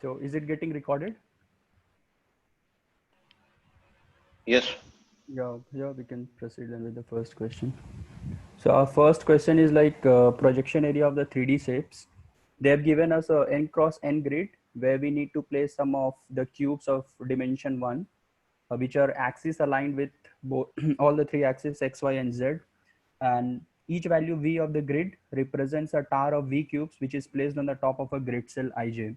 So is it getting recorded? Yes. Yeah, we can proceed then with the first question. So our first question is like projection area of the 3D shapes. They have given us a n cross n grid where we need to place some of the cubes of dimension 1, which are axis aligned with both all the three axes x, y, and z. And each value v of the grid represents a tower of v cubes, which is placed on the top of a grid cell ij.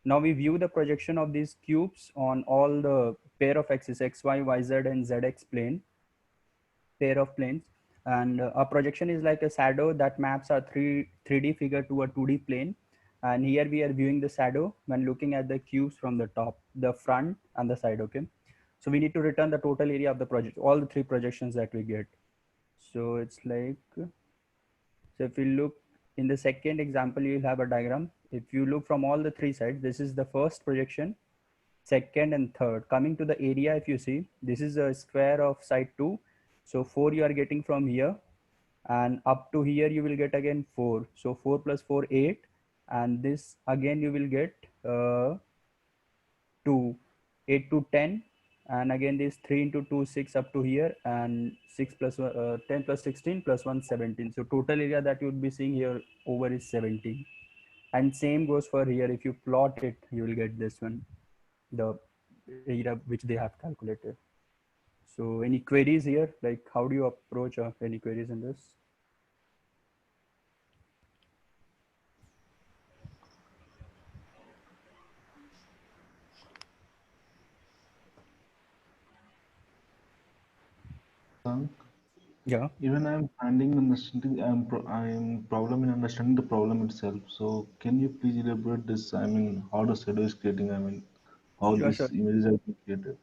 Now we view the projection of these cubes on all the pair of axes x, y, y, z, and zx plane, pair of planes. And a projection is like a shadow that maps our 3D figure to a 2D plane. And here we are viewing the shadow when looking at the cubes from the top, the front, and the side. Okay. So we need to return the total area of the project, all the three projections that we get. So it's like, so if you look in the second example, you'll have a diagram. If you look from all the three sides, this is the first projection, second and third. Coming to the area, if you see, this is a square of side 2. So 4 you are getting from here, and up to here you will get again 4. So 4 plus 4, 8. And this again you will get 2, 8 to 10. And again this 3 into 2, 6 up to here, and 6 plus 10 plus 16 plus 1, 17. So total area that you would be seeing here over is 17. And same goes for here. If you plot it, you will get this one, the area which they have calculated. So any queries here? Like how do you approach any queries in this? Yeah. Even I'm finding understanding. I'm problem in understanding the problem itself. So can you please elaborate this? I mean, how the shadow is creating. I mean, how Sure, these sure. images are being created.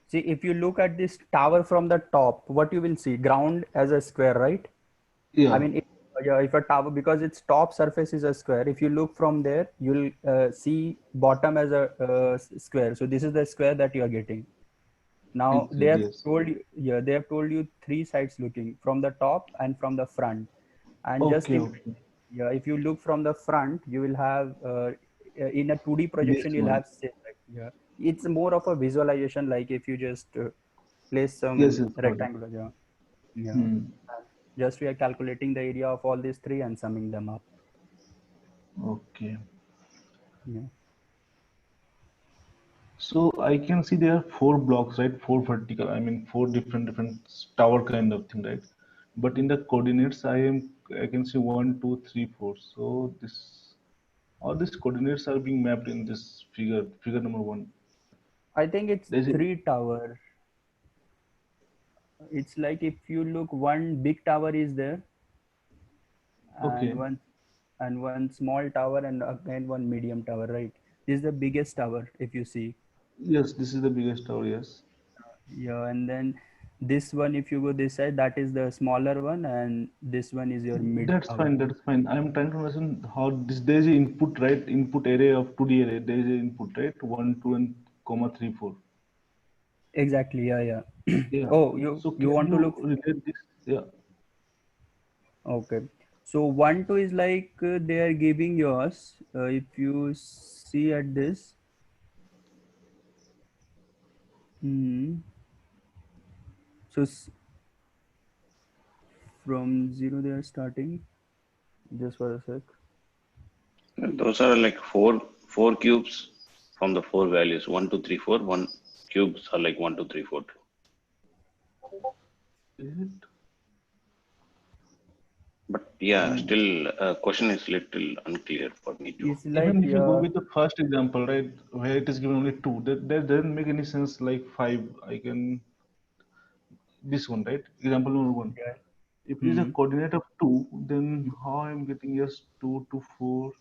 See, if you look at this tower from the top, what you will see? Ground as a square, right? I Yeah. mean, yeah, if a tower, because its top surface is a square, if you look from there, you'll see bottom as a square. So this is the square that you are getting. Now they Exactly. have Yes. told you, yeah, they have told you three sides looking, from the top and from the front. And just Okay. imagine, Okay. yeah, if you look from the front, you will have in a 2D This projection, you'll one. have same, like, yeah, it's more of a visualization, like if you just place Yes. some Yes. Got it. rectangular, yeah, yeah. Hmm. Just we are calculating the area of all these three and summing them up. Okay. Yeah. So I can see there are four blocks, right? Four vertical. I mean, four different tower kind of thing, right? But in the coordinates, I can see 1, 2, 3, 4. So this all these coordinates are being mapped in this figure, figure number 1. I think it's There's a, three tower. It's like if you look, one big tower is there, and okay. one small tower, and again one medium tower, right? This is the biggest tower if you see. Yes, this is the biggest tower, yes. Yeah, and then this one, if you go this side, that is the smaller one, and this one is your mid That's tower. fine, that's fine. I'm trying to understand how this there's an input, right? Input array of 2D array. There is an input, right? 1, 2, and comma 3, 4. Exactly. Yeah, yeah. Yeah. Oh, So you can want to you look? relate this? Yeah. Okay. So 1, 2 is like they are giving yours. If you see at this, hmm, so from 0 they are starting. Just for a sec. Those are like four cubes from the four values 1, 2, 3, 4. One cubes are like 1, 2, 3, 4. Is it? But I yeah, mean, still question is little unclear for me too. It's like, even if you go yeah, with the first example, right, where it is given only 2, that doesn't make any sense. Like 5, I can this one, right? Example number 1. yeah. If it is a Hmm. coordinate of 2, then how I'm getting yes 2 to 4,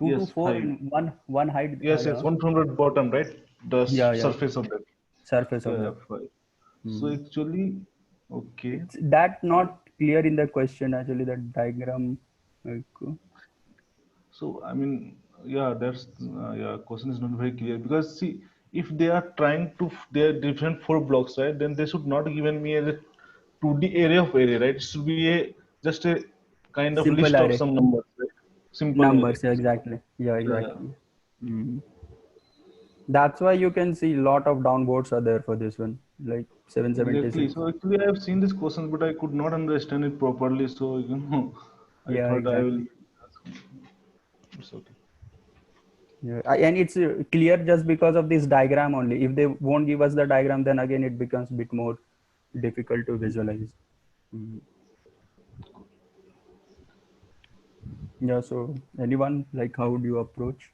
2 to yes 4 5. and one height. Yes, yes, Yeah, one from the bottom, right? The yeah. surface of that. Surface of Yeah, that. 5. So Hmm. actually, okay. It's that not clear in the question actually, that diagram. Like, So I mean, yeah, that's yeah. Question is not very clear because see, if they are trying to, they are different 4 blocks, right? Then they should not given me a 2D array of array, right? It should be a just a kind of simple list of array. some numbers, right? Simple array. Numbers, yeah, exactly. Yeah, Yeah, yeah. exactly. Mm. That's why you can see a lot of downvotes are there for this one, like Exactly. 776. So actually, I have seen this questions, but I could not understand it properly. So I Yeah, thought I will. exactly. It's okay. Yeah, and it's clear just because of this diagram only. If they won't give us the diagram, then again it becomes a bit more difficult to visualize. Mm. Yeah, so anyone, like, how would you approach?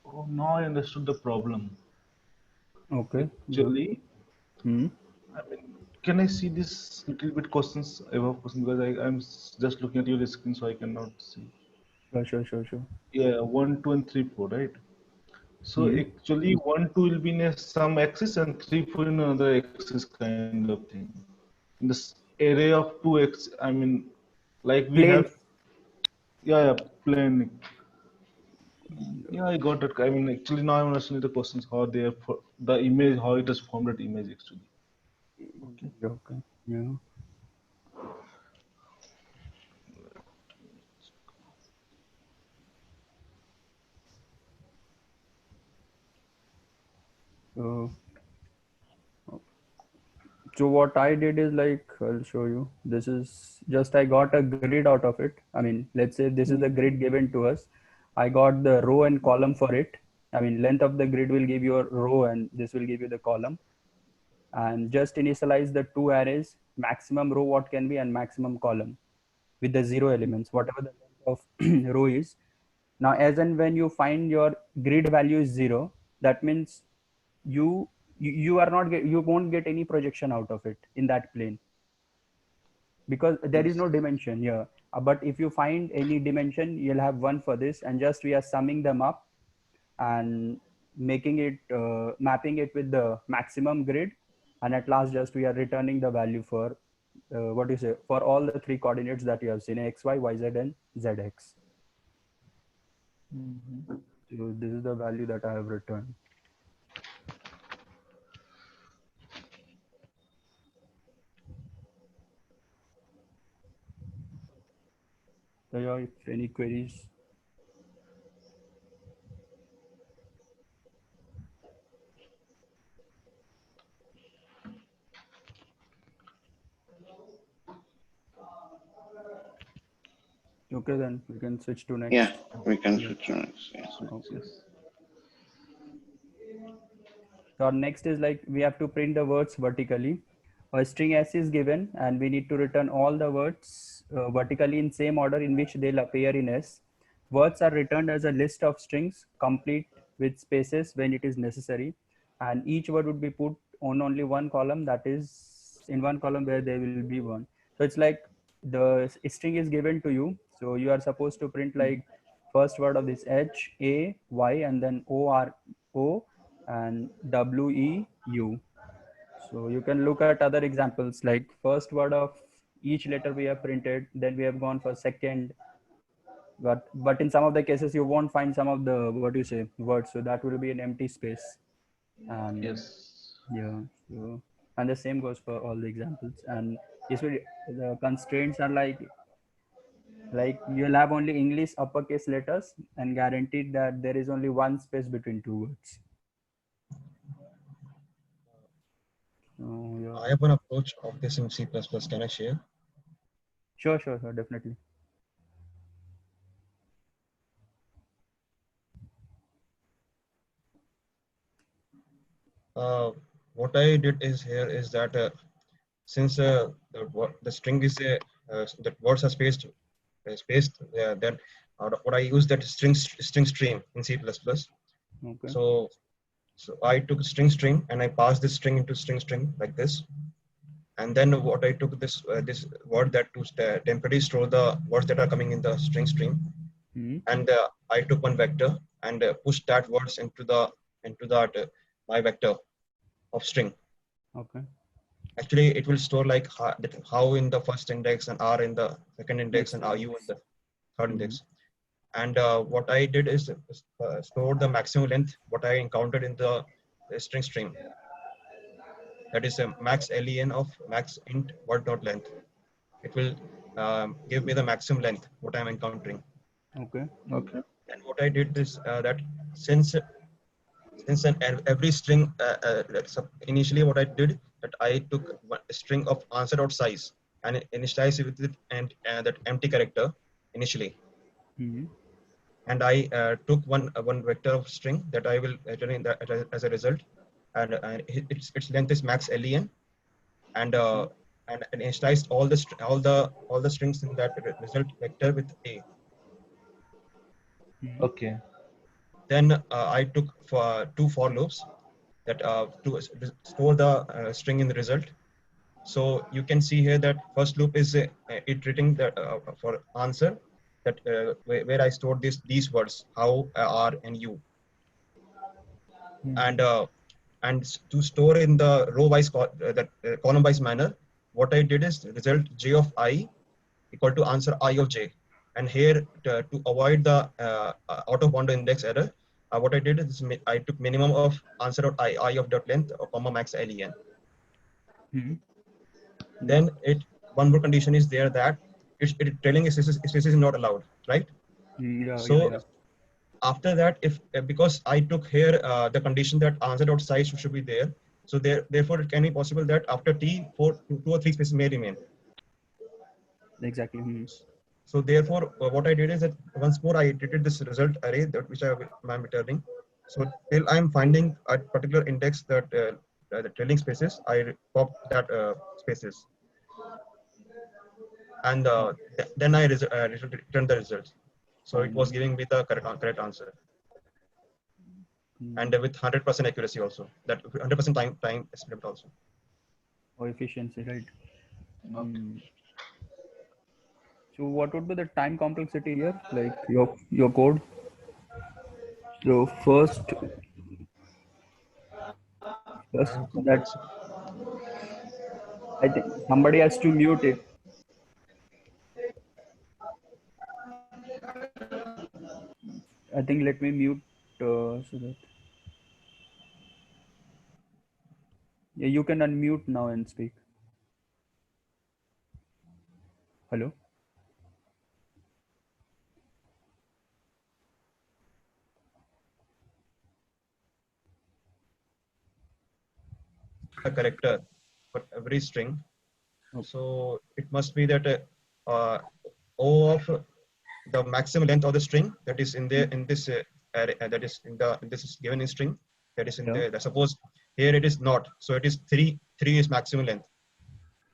Oh, now I understood the problem. Okay. Yeah. Actually, Hmm. I mean, can I see this little bit questions above question because I'm just looking at your screen, so I cannot see. Sure, sure, sure, sure. Yeah, 1, 2, and 3, 4, right? So Hmm. actually, 1, 2 will be in some axis and 3, 4 in another axis kind of thing. In this array of 2x, I mean, like we Planes. have, yeah, plane. Yeah, I got it. I mean, actually, now I'm understanding the questions how they are for the image, how it has formed that image actually. Okay. Okay. Yeah. So, so what I did is like, I'll show you. This is just, I got a grid out of it. I mean, let's say this is the grid given to us. I got the row and column for it. I mean, length of the grid will give you a row and this will give you the column. And just initialize the two arrays, maximum row what can be and maximum column with the zero elements, whatever the length of row is. Now, as and when you find your grid value is zero, that means you are not you won't get any projection out of it in that plane because there is Yes. no dimension here. But if you find any dimension, you'll have one for this, and just we are summing them up and making it mapping it with the maximum grid, and at last just we are returning the value for what do you say, for all the three coordinates that you have seen, x, y, y, z, and zx. Mhm. So this is the value that I have returned. So yeah, if any queries. Okay, then we can switch to Yeah, next. we can Yeah. switch on next. Yeah. Switch, Okay. yes. So our next is like we have to print the words vertically. A string S is given, and we need to return all the words vertically in same order in which they'll appear in S. Words are returned as a list of strings, complete with spaces when it is necessary, and each word would be put on only one column. That is in one column where there will be one. So it's like the string is given to you. So you are supposed to print like first word of this H, A, Y, and then O, R, O, and WEU. So you can look at other examples like first word of each letter we have printed, then we have gone for second, but in some of the cases you won't find some of the what do you say words, so that will be an empty space. And Yes. yeah, so and the same goes for all the examples. And usually the constraints are like you'll have only English uppercase letters and guaranteed that there is only one space between two words. So yeah. I have one approach of this in C++. Can I share? Sure, sure, sure, definitely. What I did is here is that since the string is that words are spaced, then what I use that string stream in C++. Okay. So I took string and I passed this string into string like this. And then what I took this word that to temporarily store the words that are coming in the string stream, Hmm. and I took one vector and pushed that words into that my vector of string. Okay. Actually, it will store like how in the first index and R in the second index Next and RU in index. the third Mhm. index. And what I did is store the maximum length what I encountered in the string stream. That is a max len of max int word dot length. It will give me the maximum length what I'm encountering. Okay. Okay. And what I did is that since every string initially what I did that I took a string of answer dot size and initialized it with it and that empty character initially. Mhm. And I took one vector of string that I will return that as a result, and its length is max len, and initialized all the strings in that result vector with a. Okay. Then I took for two for loops that to store the string in the result. So you can see here that first loop is iterating that for answer that where I stored these words how, are, and you. Mhm. And to store in the row wise column wise manner, what I did is result j of I equal to answer I of j. And here to avoid the out of bound index error, what I did is I took minimum of answer dot I of dot length comma max len. Mhm. Yeah. Then one more condition is there that it trailing spaces is not allowed, right? Yeah. So Yeah. Yeah. after that, if because I took here the condition that answer dot size should be there, so therefore it can be possible that after t two or three spaces may remain. Exactly. Mhm. So therefore what I did is that once more I iterated this result array that which I'm returning. So till I'm finding a particular index that the trailing spaces, I pop that spaces, and then I returned the results. So it was Fine. giving me the correct answer, and Mhm. with 100% accuracy also. That 100% time estimate also. Or efficiency, right? Okay. Mm. So what would be the time complexity here? Like your code. So first Time that complexity. I think somebody has to mute it. I think let me mute so that yeah, you can unmute now and speak. Hello. A character for every string. Okay. So it must be that O of the maximum length of the string that is in there in this array, that is in the this is given in string that is in Yeah. the suppose here it is not, so it is three is maximum length.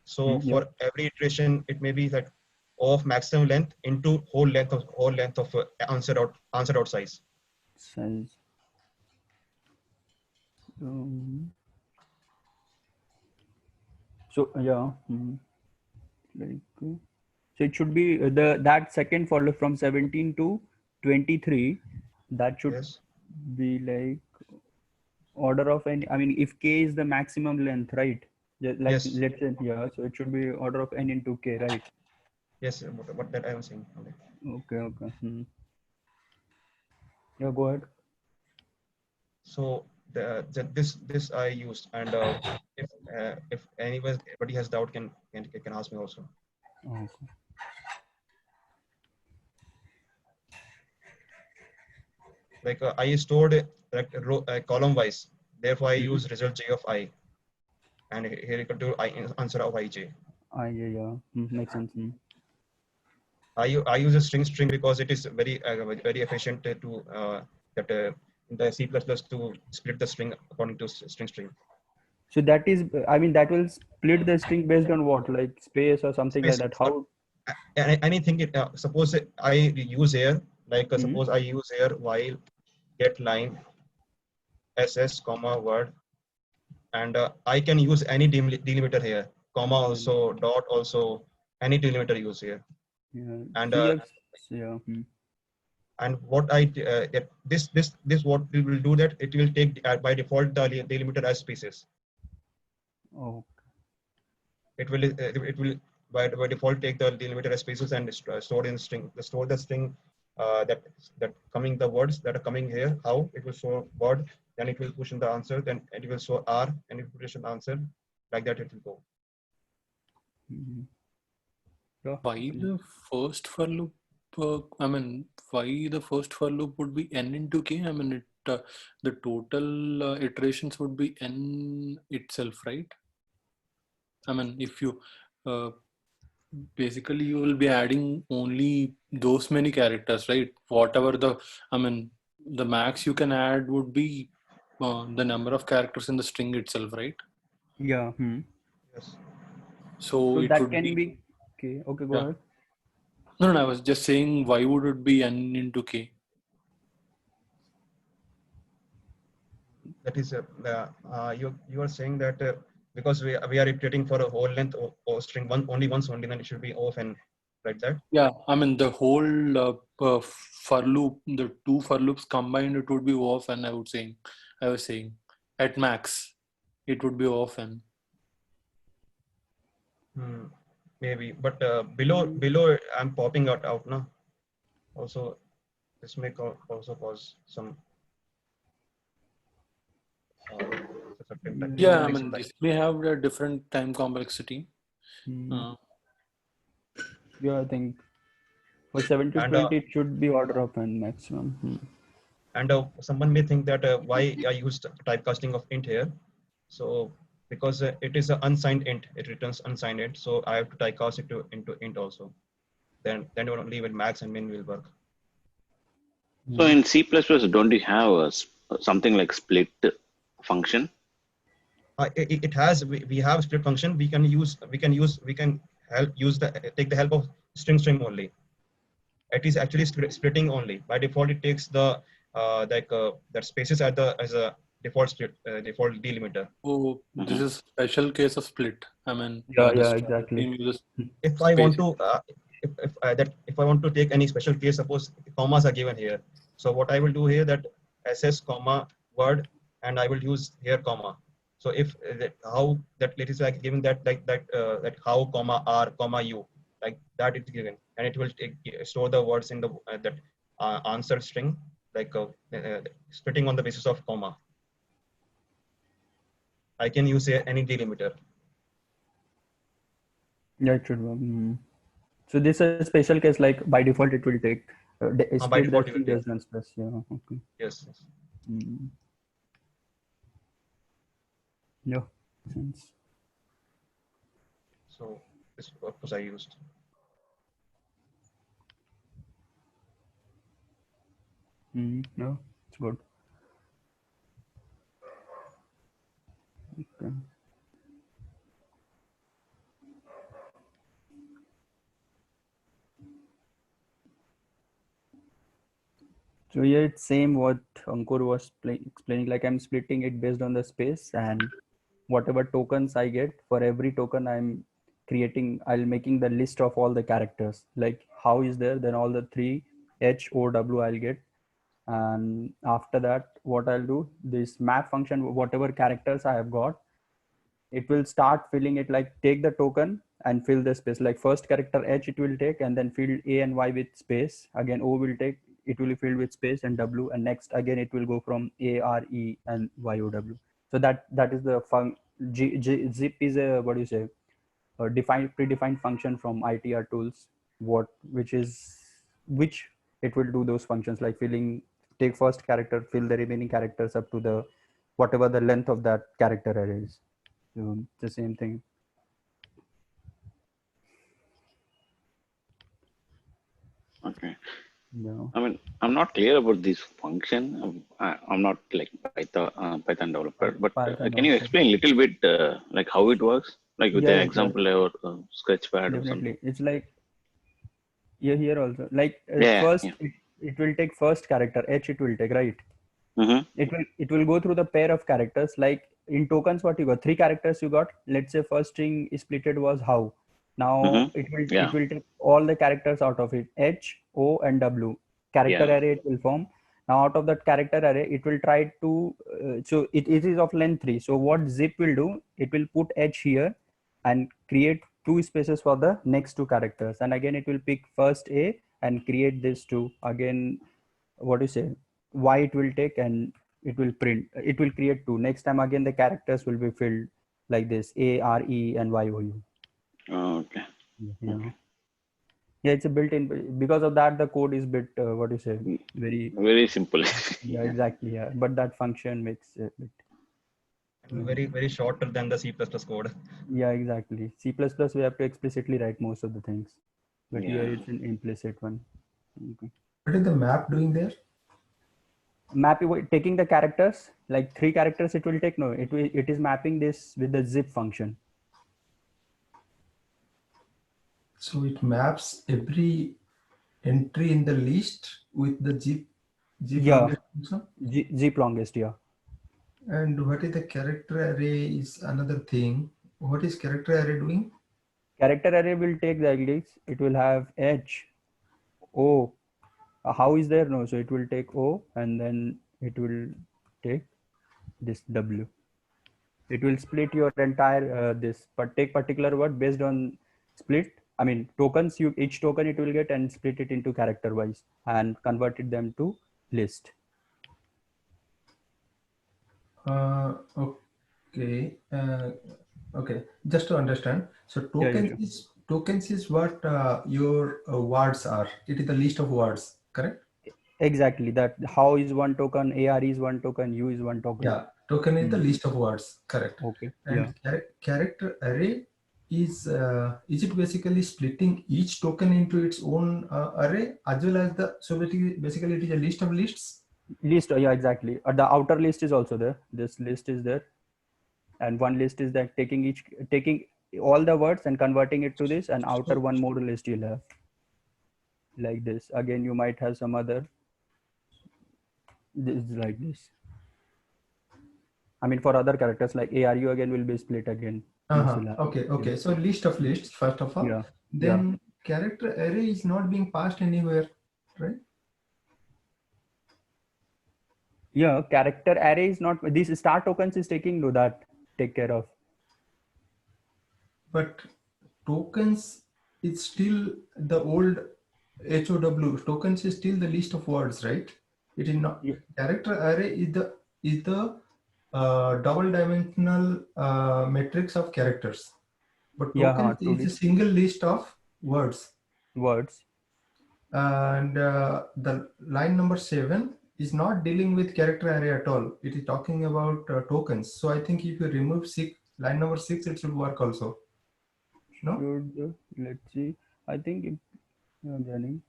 So Yeah. for every iteration it may be that O of maximum length into whole length of answer dot size. Size. Um, so yeah. Like so it should be the that second for loop from 17 to 23. That should Yes. be like order of n. I mean, if k is the maximum length, right? Like Yes. let's say yeah. So it should be order of n into k, right? Yes. What that I am saying. Okay. Okay. Okay. Yeah. Go ahead. So this I used, and if anybody has doubt can ask me also. Okay. Like I stored like column wise, therefore I Mhm. use result j of I, and here equal to I answer of ij. Yeah. Yeah. Makes sense. I use a string because it is very efficient to that in the C++ to split the string according to string So that is, I mean, that will split the string based on what, like space or something like space. that. How? Anything suppose I use here, like Mhm. suppose I use here while get line ss comma word, and I can use any delimiter here, comma Yeah. also, dot also, any delimiter use here. Yeah. And So you have, yeah. And what this what we will do that it will take by default the delimiter as spaces. Oh, It will by default take the delimiter as spaces and store in string. Store the string that coming the words that are coming here. How it will show word, then it will push in the answer, then it will show R, and it will push in the answer. Like that it will go. mhm. Yeah. Why the first for loop? I mean, why the first for loop would be n into k? I mean, the total iterations would be n itself, right? I mean, if you basically you will be adding only those many characters, right? Whatever I mean, the max you can add would be the number of characters in the string itself, right? Yeah. Yes. So So it that would can be, be okay. Okay, go yeah. ahead. No, I was just saying, why would it be n into k? That is you are saying that because we are iterating for a whole length or string only once only, then it should be O of n, right? That Yeah, I mean the whole for loop, the two for loops combined, it would be O of n. I was saying at max, it would be O of n. maybe, but below I'm popping out now. Also, this may also cause some certain time Yeah, I take mean some time. this may have a different time complexity. Yeah, I think for 7 to And 20, it should be order of n maximum. and someone may think that why I used typecasting of int here. So because it is an unsigned int, it returns unsigned int. So I have to typecast it into int also. Then only when max and min will work. So in C++, don't you have something like split function? It has we have split function. We can take the help of string only. It is actually splitting only. By default, it takes the that spaces as a default delimiter. Oh, this is special case of split. I mean, Yeah, the exactly. team uses If I want spaces. to if I want to take any special case, suppose commas are given here. So what I will do here that ss comma word, and I will use here comma. So if how that it is like giving that that how comma r comma u, like that it's given, and it will store the words in the that answer string, like splitting on the basis of comma. I can use here any delimiter. Yeah, it should work. So this is a special case, like by default, it will take By split default, that it will thing take. based on space. Yeah, okay. Yes. Yeah, sense. So this purpose I used. No, it's good. Okay. So yeah, it's same what Ankur was explaining. Like I'm splitting it based on the space, and whatever tokens I get, for every token I'll making the list of all the characters. Like how is there, then all the three H O W I'll get, and after that, what I'll do, this map function, whatever characters I have got, it will start filling it, like take the token and fill the space. Like first character H it will take, and then fill A and Y with space. Again O will take, it will be filled with space and W, and next again it will go from A R E and Y O W. So that is the zip is a, what do you say, a predefined function from ITR tools, which it will do those functions like take first character, fill the remaining characters up to the whatever the length of that character array is. So the same thing. Okay. Yeah. I mean, I'm not clear about this function. I'm not like Python developer, but Python can you also. explain a little bit like how it works, like with Yeah, an yeah, example or Sketchpad or something? definitely. It's like here also. Like Yeah. first, it will take first character H. It will take, right. Mm-hmm. It will go through the pair of characters. Like in tokens, what you got? 3 characters you got. Let's say first string splitted was how. Now Mm-hmm. it will take all the characters out of it, H, O, and W. character Yeah. array it will form. Now out of that character array, it will try to, so it is of length 3. So what zip will do, it will put h here and create 2 spaces for the next 2 characters. And again, it will pick first a and create this 2. Again, what do you say, y it will take and it will print, it will create 2. Next time again, the characters will be filled like this, a, r, e and y, o, u. Okay. Yeah. Okay. Yeah, it's a built-in. Because of that, the code is bit what do you say, very Very simple. yeah, exactly, yeah. But that function makes it bit, Very shorter than the C++ code. yeah, exactly. C++ we have to explicitly write most of the things, but here Yeah. it's an implicit one. Okay. What is the map doing there? Map taking the characters, like 3 characters it will take. No, it is mapping this with the zip function. So it maps every entry in the list with the zip Yeah. longest function. Zip longest, yeah. And what is the character array is another thing. What is character array doing? Character array will take the IDs. It will have h, o. How is there? No, so it will take o and then it will take this w. It will split your entire this, but take particular word based on split. I mean tokens. Each token it will get and split it into character wise and converted them to list. Okay. Okay. Just to understand. So tokens is what your words are. It is the list of words, correct? Exactly. That how is one token, AR is one token, U is one token. Yeah. Token is the list of words, correct? Okay. And character array is it basically splitting each token into its own array as well as the, so basically it is a list of lists? List, yeah, exactly. The outer list is also there. This list is there. And one list is that taking all the words and converting it to this, and outer one more list you'll have. Like this. Again, you might have some other, this is like this. I mean, for other characters like ARU again will be split again. Okay. So list of lists, first of all. Yeah. Then character array is not being passed anywhere, right? Yeah, character array is not, these star tokens is taking that take care of. But tokens is still the old HOW. Tokens is still the list of words, right? It is not. Yeah. Character array is the double dimensional matrix of characters. But tokens is a single list of words. And the line number 7 is not dealing with character array at all. It is talking about tokens. So I think if you remove line number 6, it should work also. No? Let's see. I think it's running.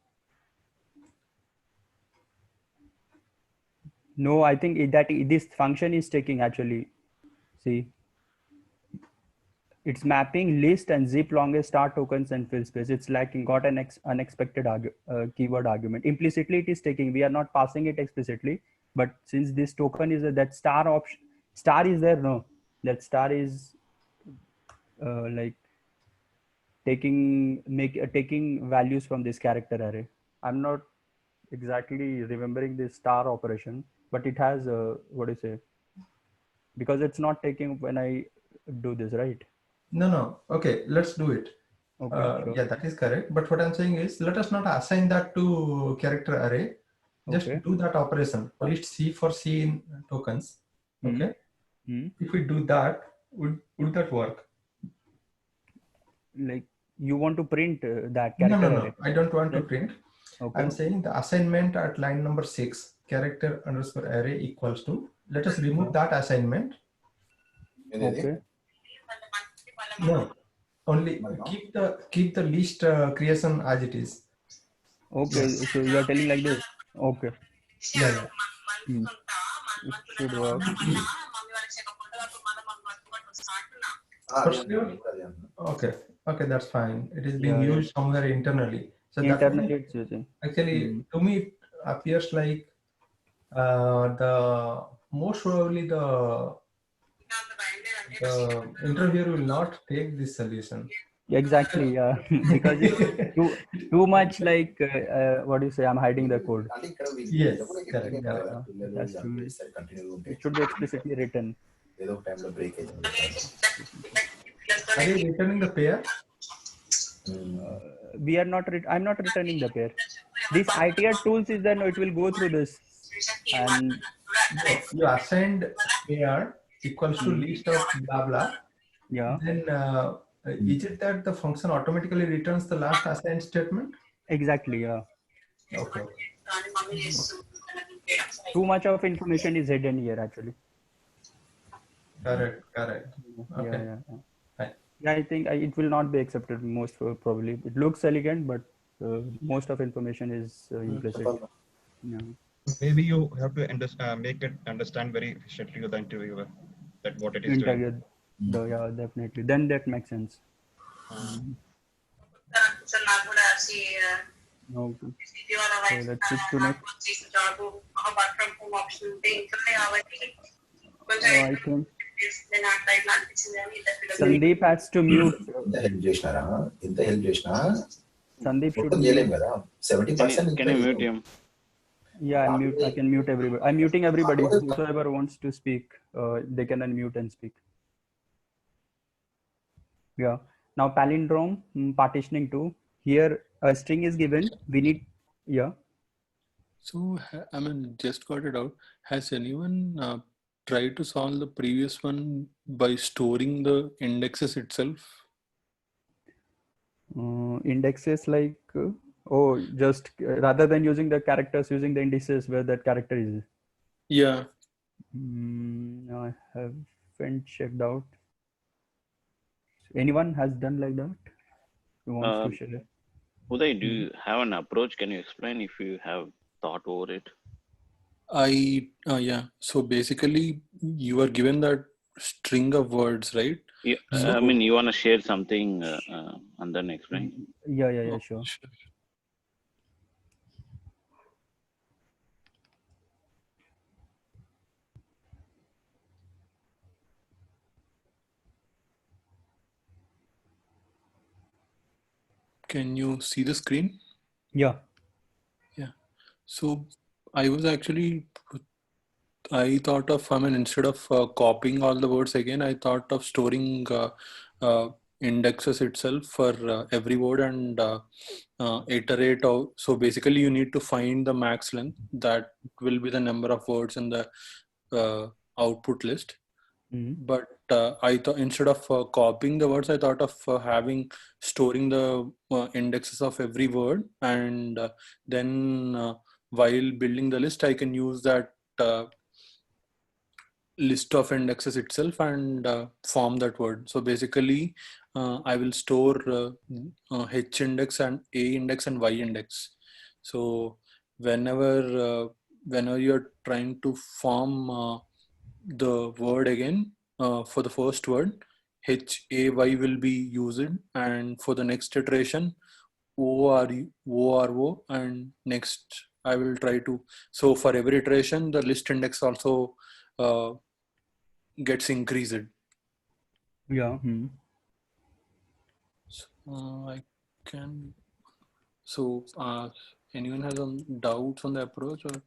No, I think this function is taking actually. See, it's mapping list and zip longest star tokens and fill space. It's like got an unexpected keyword argument. Implicitly, it is taking. We are not passing it explicitly, but since this token is that star option, star is there. No, that star is like taking values from this character array. I'm not exactly remembering this star operation, but it has what do you say? Because it's not taking when I do this, right? No. Okay, let's do it. Okay, sure. Yeah, that is correct. But what I'm saying is, let us not assign that to character array. Just do that operation. List C for C in tokens. Okay. If we do that, would that work? Like you want to print that character array? No. I don't want to print. Okay. I'm saying the assignment at line number 6, character underscore array equals to. Let us remove that assignment. Okay. No, only keep the list creation as it is. Okay, so you are telling like this. Okay. Yeah. It should work. Okay, that's fine. It is being used somewhere internally. So internally it's using. Actually, to me, it appears like the most probably the interviewer will not take this solution. Exactly, yeah. Because it's too much like what do you say? I'm hiding the code. Yes, correct. Yeah, yeah. It has to. It should be explicitly written. Are you returning the pair? We are not. I'm not returning the pair. This ITR tools is then it will go through this, and No, you assigned pair equals to list of blah blah. yeah, Then is it that the function automatically returns the last assigned statement? exactly, yeah. Okay. Too much of information is hidden here actually. Correct. Correct. Yeah, Okay. yeah, yeah. Fine. Yeah, I think it will not be accepted most probably. It looks elegant, but most of information is implicit. Yeah. Maybe you have to make it understand very efficiently to the interviewer that what it is doing. Interview. Yeah, definitely. Then that makes sense. Okay. So let's switch to next. I think Sandeep has to mute. Sandeep should mute. 70%. Can you mute him? Yeah, I can mute everybody. I'm muting everybody. Whoever wants to speak, they can unmute and speak. Yeah. Now palindrome partitioning 2. Here a string is given. We need, yeah. So, I mean, just got it out. Has anyone tried to solve the previous one by storing the indexes itself? Indexes like, just rather than using the characters, using the indices where that character is. Yeah. I haven't checked out. Anyone has done like that? Who wants to share? Uday, do you have an approach? Can you explain if you have thought over it? Yeah. So basically, you are given that string of words, right? Yeah. So, I mean, you want to share something and then explain? Yeah, sure. Can you see the screen? Yeah. Yeah. So I thought of, instead of copying all the words again, I thought of storing indexes itself for every word and iterate out. So basically you need to find the max length that will be the number of words in the output list. But I thought instead of copying the words, I thought of storing the indexes of every word, and then while building the list, I can use that list of indexes itself and form that word. So basically, I will store H index and A index and Y index. So whenever you're trying to form the word again, for the first word, HAY will be used, and for the next iteration, ORO, and next I will try to. So for every iteration, the list index also gets increased. Yeah. So, I can. So anyone has some doubts on the approach or?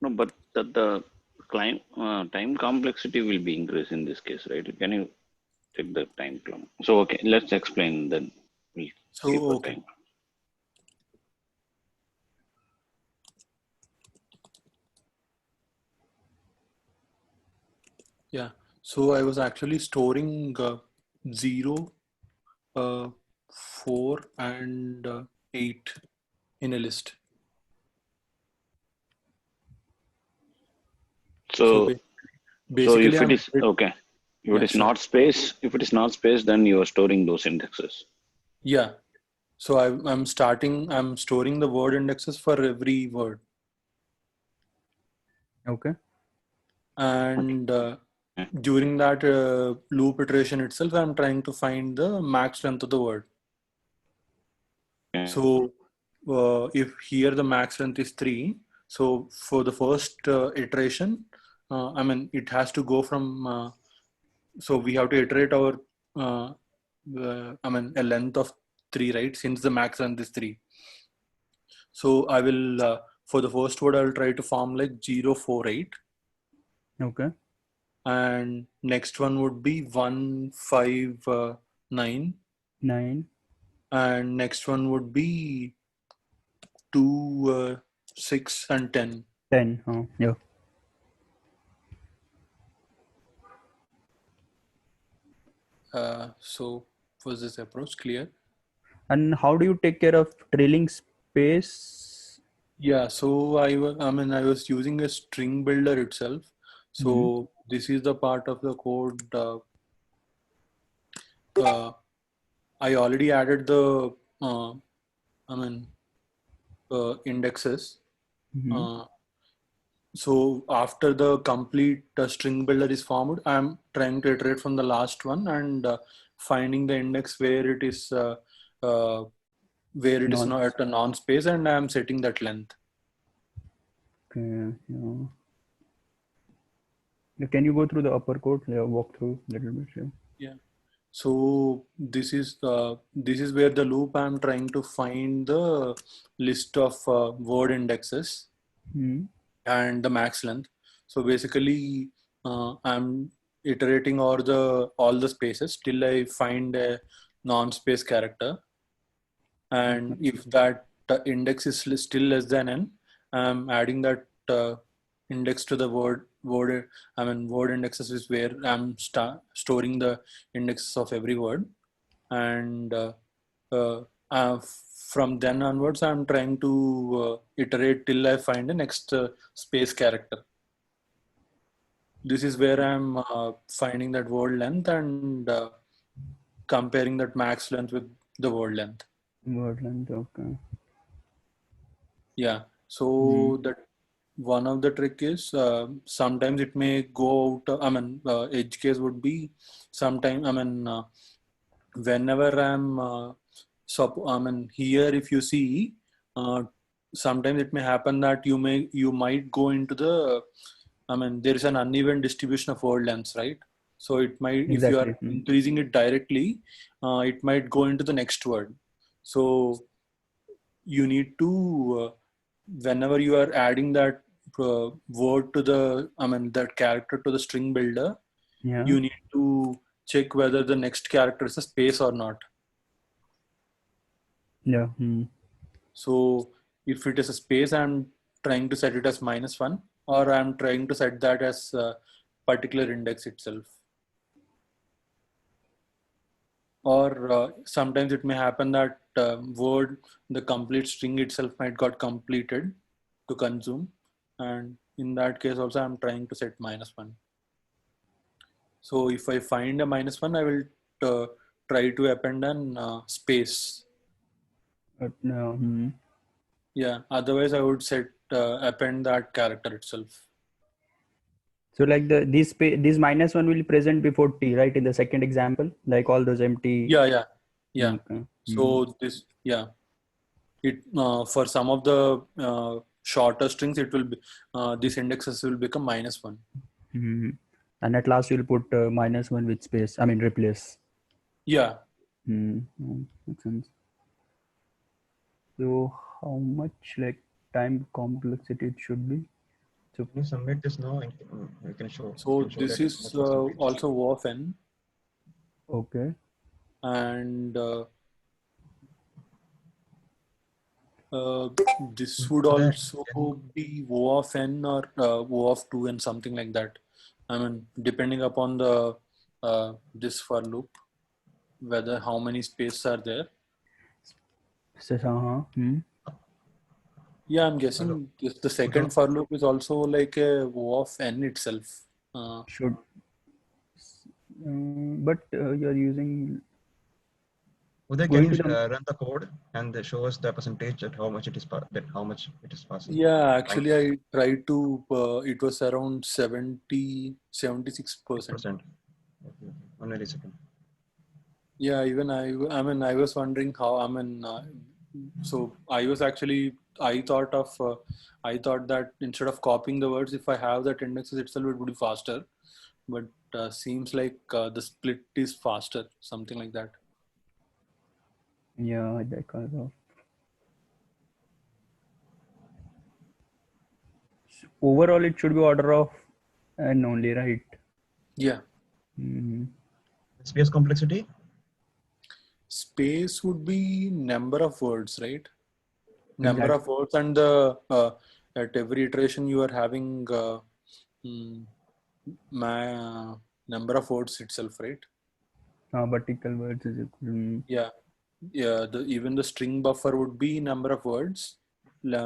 No, but the client time complexity will be increased in this case, right? Can you check the time clock? So okay, let's explain then. Okay. Time. Yeah. So I was actually storing 0, 4, and 8 in a list. So basically, if it is okay, if it is not space, then you are storing those indexes. Yeah. So I'm storing the word indexes for every word. Okay. And during that loop iteration itself, I'm trying to find the max length of the word. So if here the max length is 3, so for the first iteration, it has to go from so we have to iterate our, a length of 3, right? Since the max length is 3. So I will, for the first word, I'll try to form like 0, 4, 8. Okay. And next one would be 1, 5, 9. 9. And next one would be 2, 6, and 10. 10. Oh, yeah. So was this approach clear? And how do you take care of trailing space? Yeah, so I was using a string builder itself. So this is the part of the code. I already added the indexes. So after the complete string builder is formed, I'm trying to iterate from the last one and finding the index where it is not at a non-space, and I'm setting that length. Okay. Yeah. Can you go through the upper code? Yeah, walk through a little bit. Yeah. Yeah. So this is where the loop I'm trying to find the list of word indexes and the max length. So basically, I'm iterating all the spaces till I find a non-space character, and if that index is still less than n, I'm adding that index to the word indexes is where I'm storing the indexes of every word, and from then onwards I'm trying to iterate till I find the next space character. This is where I'm finding that word length and comparing that max length with the word length. Word length, okay. Yeah, so that one of the trick is sometimes it may go out. Edge case would be sometime. Whenever I'm here, if you see, sometimes it may happen that you might go into the. There is an uneven distribution of word lengths, right? So it might, if you are increasing it directly, it might go into the next word. So you need to, whenever you are adding that word to the, that character to the string builder, you need to check whether the next character is a space or not. Yeah. So if it is a space, I'm trying to set it as -1, or I'm trying to set that as a particular index itself. Or sometimes it may happen that the complete string itself might got completed to consume, and in that case also I'm trying to set -1. So if I find a -1, I will try to append an space. Yeah, otherwise I would set append that character itself. So like this -1 will present before t, right? In the second example, like all those empty. Yeah. Okay. So this, it for some of the shorter strings, it will be these indexes will become -1. And at last you'll put -1 with space. Replace. Yeah. Makes sense. So how much like time complexity it should be? So can you submit this now? You can show. So this is also O of n. Okay. And this would also be O of n or O of 2 and something like that. Depending upon the this for loop, whether how many spaces are there. Yeah, I'm guessing the second for loop is also like a O of n itself. Should. But you're using. Uday, can you run the code and show us the percentage at how much it is passing? Yeah, actually I tried to, it was around 76%. Okay. 1 second. Yeah, even I was wondering how, So I thought that instead of copying the words, if I have that indexes itself, it would be faster. But seems like the split is faster, something like that. Yeah, that kind of. So overall, it should be order of n only, right? Yeah. Mm-hmm. Space complexity. Space would be number of words, right? Number Exactly. of words, and at every iteration you are having number of words itself, right? Vertical words is equal. Yeah. Even the string buffer would be number of words,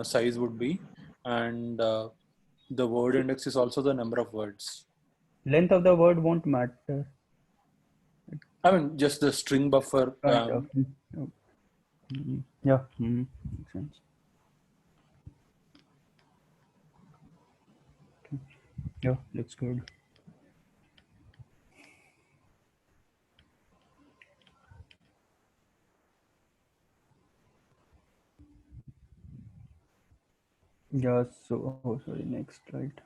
size would be, and the word index is also the number of words. Length of the word won't matter. I mean, just the string buffer. Kind of. Yeah. Makes sense. Okay. Yeah, looks good. Yeah, so sorry, next, right?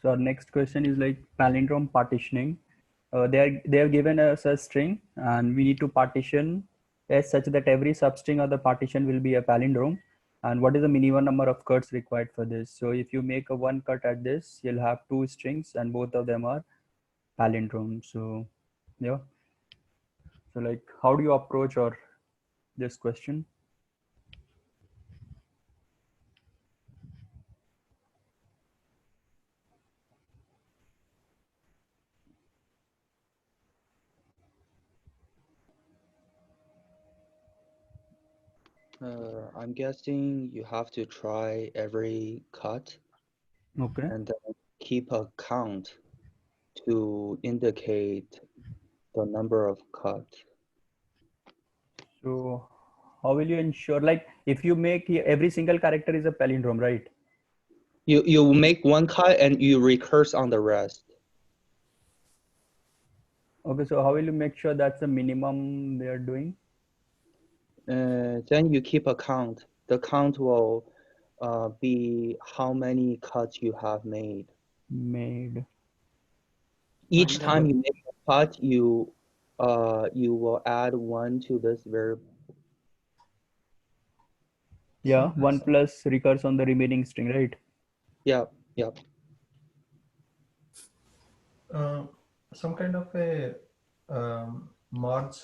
So our next question is like palindrome partitioning. They have given us a string, and we need to partition as such that every substring of the partition will be a palindrome. And what is the minimum number of cuts required for this? So if you make a one cut at this, you'll have two strings, and both of them are palindrome. So yeah. So like, how do you approach or this question? I'm guessing you have to try every cut Okay. and then keep a count to indicate the number of cuts. So how will you ensure, like, if you make every single character is a palindrome, right? You make one cut and you recurse on the rest. Okay, so how will you make sure that's the minimum they are doing? Then you keep a count. The count will be how many cuts you have made. Each time you make a cut, you will add one to this variable. Yeah, one plus recurs on the remaining string, right? Yep. Some kind of a merge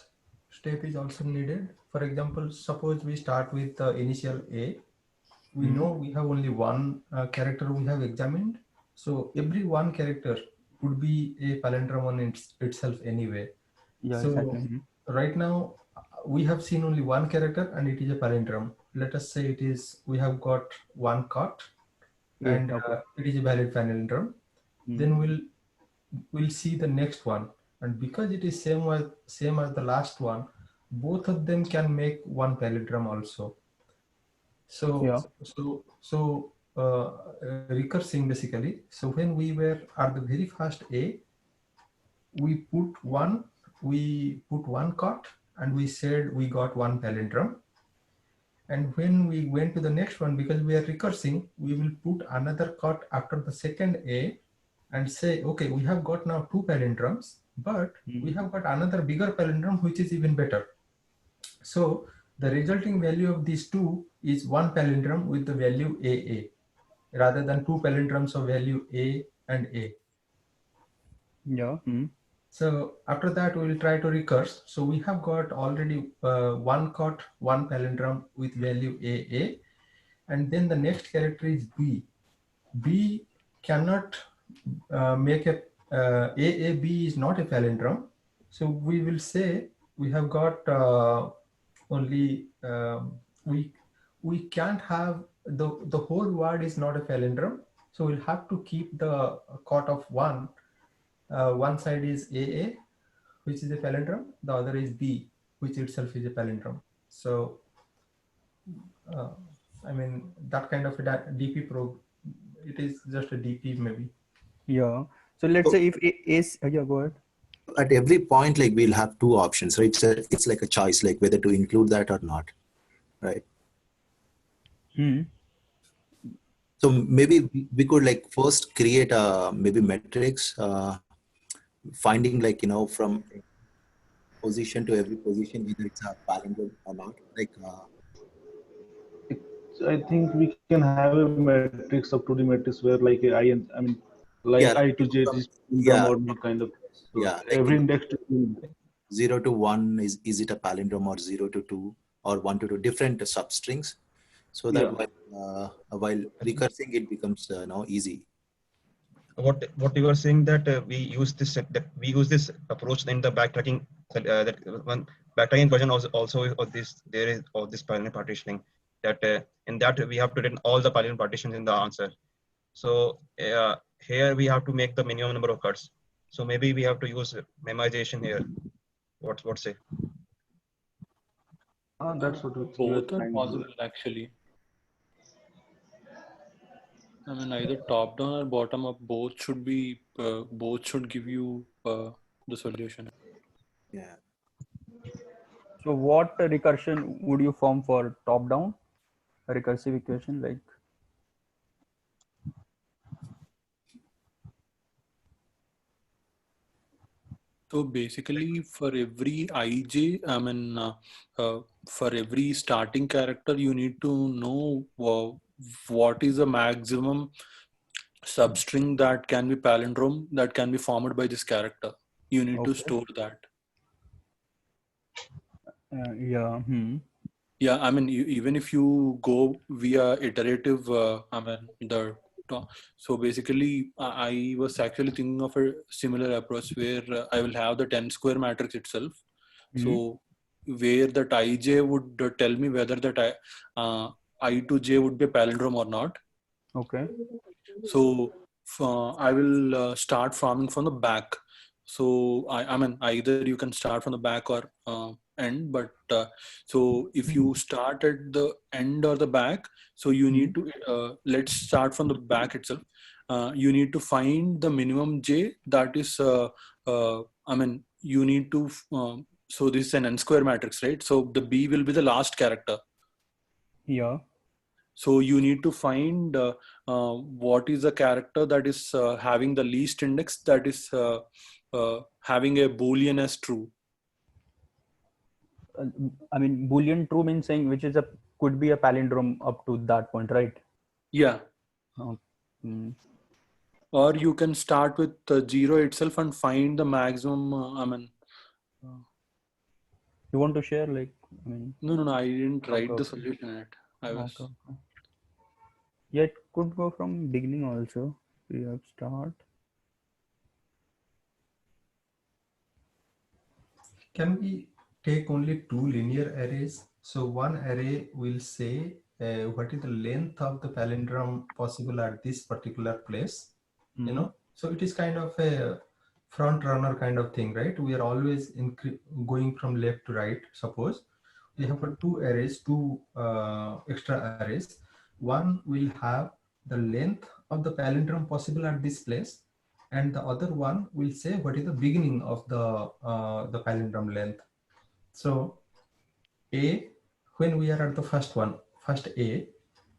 step is also needed. For example, suppose we start with initial A. We know we have only one character we have examined. So every one character would be a palindrome on itself anyway. Yeah, so exactly. Right now we have seen only one character and it is a palindrome. Let us say we have got one cut and it is a valid palindrome. Then we'll see the next one, and because it is same as the last one, both of them can make one palindrome also. Recursing basically. So when we were at the very first A, we put one cut and we said we got one palindrome. And when we went to the next one, because we are recursing, we will put another cut after the second A and say, okay, we have got now two palindromes, but we have got another bigger palindrome, which is even better. So the resulting value of these two is one palindrome with the value AA, rather than two palindromes of value A and A. Yeah. So after that, we will try to recurse. So we have got already one cut, one palindrome with value AA. And then the next character is B. B cannot make a AAB is not a palindrome. So we will say we have got only we can't have the whole word is not a palindrome. So we'll have to keep the cut of one. One side is AA, which is a palindrome. The other is B, which itself is a palindrome. So I mean, that kind of a DP probe, it is just a DP maybe. Yeah. So let's say if it is, yeah, go ahead. at every point, like we'll have two options, right? It's like a choice, like whether to include that or not, right? So maybe we could like first create a maybe metrics, finding like, you know, from position to every position, whether it's a palindrome or not. Like, I think we can have a matrix of 2D matrix where like I mean, like yeah, I to J is yeah, or not kind of. So yeah, like, every you know, index to 0 to 1 is it a palindrome, or 0 to 2 or 1 to 2, different substrings, so that while recursing it becomes now easy. What you are saying that we use this approach in the backtracking, that one backtracking version also of this, there is of this polynomial partitioning, that in that we have to written all the polynomial partitions in the answer. So here we have to make the minimum number of cuts. So maybe we have to use memoization here. What say? that's what Both are possible actually. I mean, either top down or bottom up, both should be, both should give you the solution. Yeah. So what recursion would you form for top down recursive equation? Like, so basically for every ij, I mean, for every starting character, you need to know what is the maximum substring that can be palindrome that can be formed by this character. You need to store that. yeah. Yeah, I mean, even if you go via iterative, I mean, so basically, I was actually thinking of a similar approach where I will have the 10 square matrix itself. So where that ij would tell me whether that I to j would be a palindrome or not. Okay. So I will start farming from the back. So I mean, either you can start from the back or end, but so if you start at the end or the back, so you need to let's start from the back itself. You need to find the minimum j, that is I mean, you need to so this is an n square matrix, right? So the b will be the last character. Yeah. So you need to find what is the character that is having the least index, that is having a Boolean as true. I mean, Boolean true means saying which is could be a palindrome up to that point, right? Yeah. Or you can start with 0 itself and find the maximum. I mean, you want to share, like, I mean, no, I didn't write the solution yet. I was. Yeah, it could go from beginning also. We have start. Can we take only two linear arrays? So one array will say what is the length of the palindrome possible at this particular place, you know? So it is kind of a front runner kind of thing, right? We are always going from left to right. Suppose we have two arrays, two extra arrays. One will have the length of the palindrome possible at this place, and the other one will say what is the beginning of the palindrome length. So A, when we are at the first A,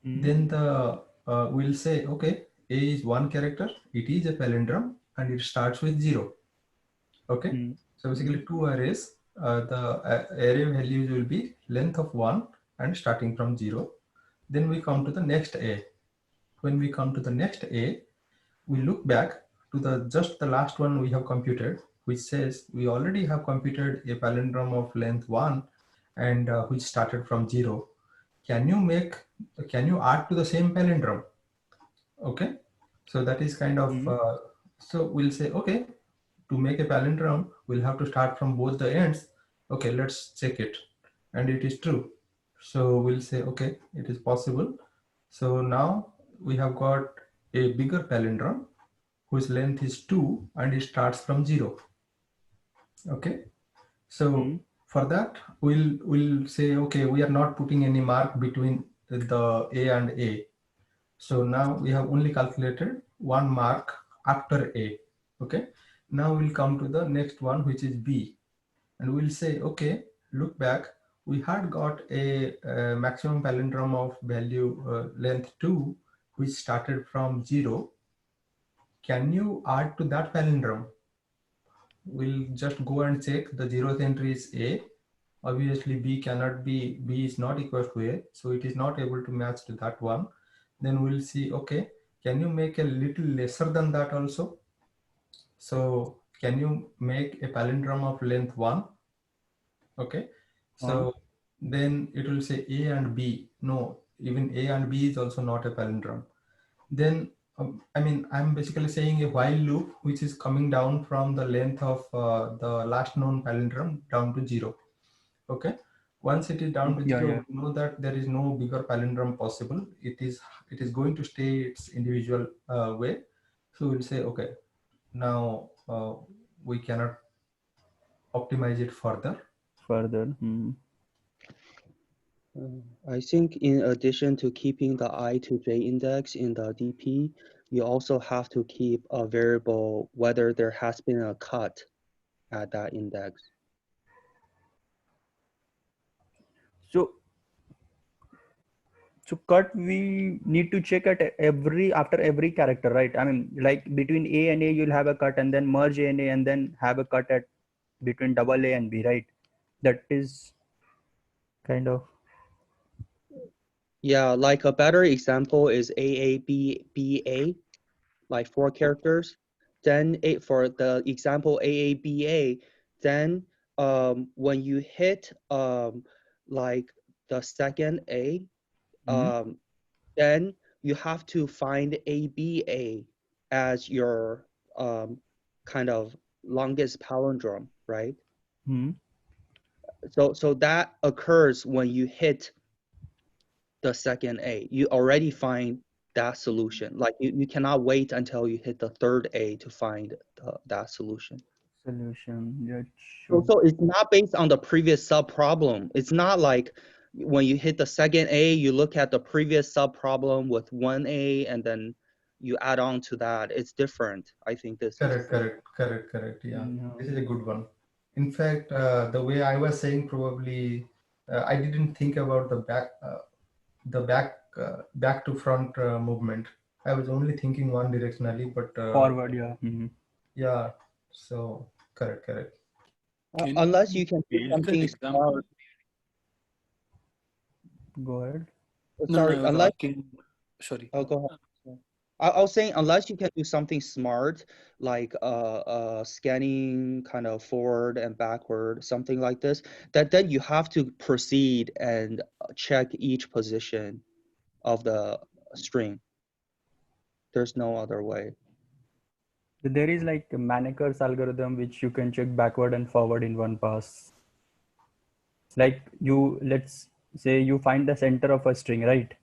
then the we'll say, okay, A is one character, it is a palindrome, and it starts with 0. Okay, so basically two arrays, the array values will be length of 1 and starting from 0. Then we come to the next A. When we come to the next A, we look back to just the last one we have computed, which says we already have computed a palindrome of length 1 and which started from 0. Can you add to the same palindrome? Okay, so that is kind of so we'll say, okay, to make a palindrome we'll have to start from both the ends. Okay, let's check it, and it is true. So we'll say, okay, it is possible. So now we have got a bigger palindrome whose length is 2 and it starts from 0. Okay, so for that we'll say, okay, we are not putting any mark between the A and A. So now we have only calculated one mark after A. Okay, Now we'll come to the next one, which is B. And we'll say, okay, look back. We had got a maximum palindrome of value length 2, which started from 0. Can you add to that palindrome? We'll just go and check. The 0th entry is A. Obviously, B cannot be, B is not equal to A. So it is not able to match to that one. Then we'll see, okay, can you make a little lesser than that also? So can you make a palindrome of length 1? Okay. So then it will say A and B. No, even A and B is also not a palindrome. Then, I mean, I'm basically saying a while loop, which is coming down from the length of the last known palindrome down to 0. Okay. Once it is down to 0, we know that there is no bigger palindrome possible. It is going to stay its individual way. So we'll say, okay, now we cannot optimize it further. I think in addition to keeping the I to J index in the DP, you also have to keep a variable whether there has been a cut at that index. So cut we need to check at after every character, right? I mean, like between A and A, you'll have a cut, and then merge A and A, and then have a cut at between double A and B, right? That is kind of. Yeah, like a better example is AABA, like 4 characters. Then for the example AABA, then when you hit like the second A, then you have to find ABA as your kind of longest palindrome, right? So that occurs when you hit the second A. You already find that solution. Like you cannot wait until you hit the third A to find that solution. Yeah, so it's not based on the previous sub problem. It's not like when you hit the second A, you look at the previous sub problem with 1A and then you add on to that. It's different. I think this correct. Yeah, this is a good one. In fact, the way I was saying, probably I didn't think about the back to front movement. I was only thinking one directionally, but forward, yeah. Yeah, so correct. Unless you can do something smart. Go ahead. Sorry, unless sorry. Oh, go ahead. I was saying unless you can do something smart, like scanning kind of forward and backward, something like this, then you have to proceed and check each position of the string. There's no other way. There is like a Mannekers algorithm which you can check backward and forward in one pass. Like let's say you find the center of a string, right?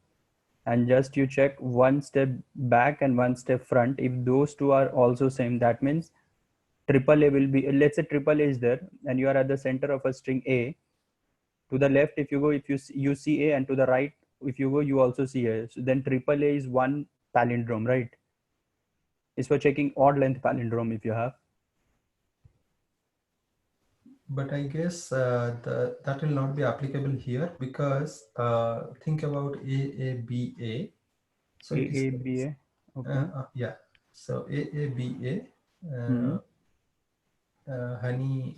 And just you check one step back and one step front. If those two are also same, that means triple A will be, let's say triple A is there and you are at the center of a string A. To the left, if you go, if you see A, and to the right, if you go, you also see A. So then triple A is one palindrome, right? Is for checking odd length palindrome if you have. But I guess that will not be applicable here because think about AABA. So AABA. Okay. Yeah. So AABA. Honey